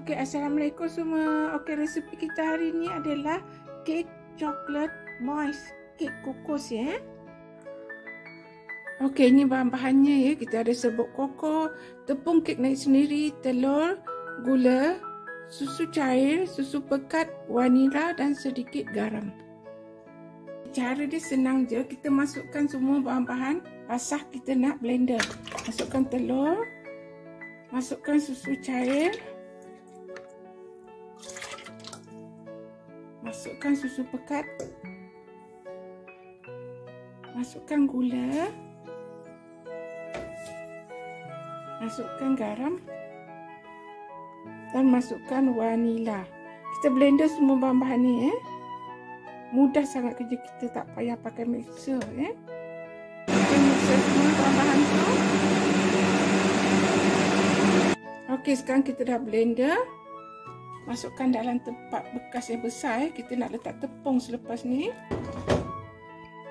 Okey, assalamualaikum semua. Okey, resep kita hari ni adalah kek coklat moist, kek kokos ya. Okey, ini bahan-bahannya ya. Kita ada serbuk koko, tepung kek naik sendiri, telur, gula, susu cair, susu pekat, vanila dan sedikit garam. Cara dia senang je. Kita masukkan semua bahan-bahan basah kita nak blender. Masukkan telur, masukkan susu cair, masukkan susu pekat, masukkan gula, masukkan garam dan masukkan vanila. Kita blender semua bahan-bahan ni mudah sangat kerja kita, tak payah pakai mixer kita mixer semua bahan-bahan tu. Okey, sekarang kita dah blender. Masukkan dalam tempat bekas yang besar kita nak letak tepung selepas ni.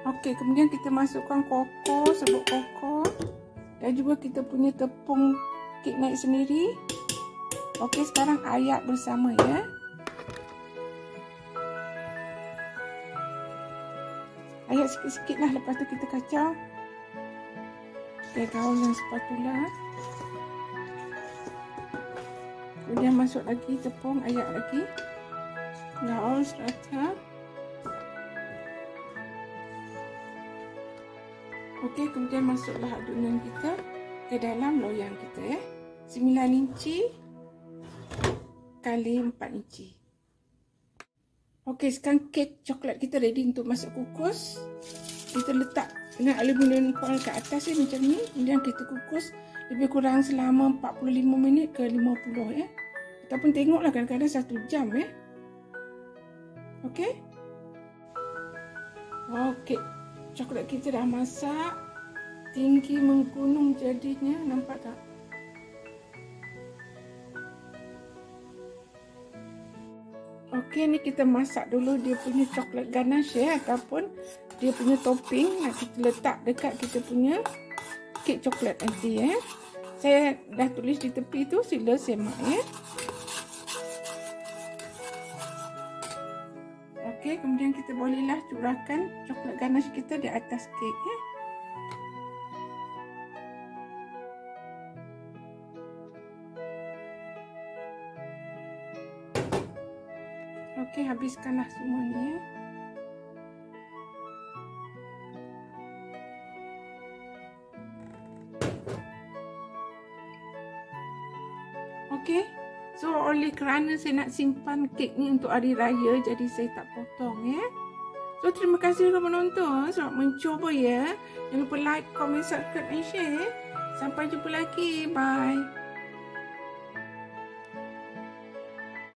Okey, kemudian kita masukkan koko, serbuk koko dan juga kita punya tepung kek naik sendiri. Okey, sekarang ayak bersama ya. Ayak sikit-sikit lah, lepas tu kita kacau. Okey, gaul dengan spatula. Kemudian masuk lagi tepung, ayak lagi, gaul serata. Okey, kemudian masuklah adunan kita ke dalam loyang kita 9 inci kali 4 inci. Okey, sekarang kek coklat kita ready untuk masuk kukus. Kita letak dengan aluminium foil ke atas macam ni. Kemudian kita kukus lebih kurang selama 45 minit ke 50 ataupun tengoklah, kadang-kadang 1 jam Okey. Okey, coklat kita dah masak, tinggi menggunung jadinya, nampak tak? Okey, ni kita masak dulu dia punya coklat ganache ataupun dia punya topping nak kita letak dekat kita punya kek coklat nanti Saya dah tulis di tepi tu, sila semak Okey, kemudian kita bolehlah curahkan coklat ganache kita di atas kek Okey, habiskanlah semuanya Okey, so oleh kerana saya nak simpan kek ni untuk hari raya, jadi saya tak potong So terima kasih kerana menonton. Selamat mencuba Jangan lupa like, comment, subscribe dan share. Sampai jumpa lagi. Bye.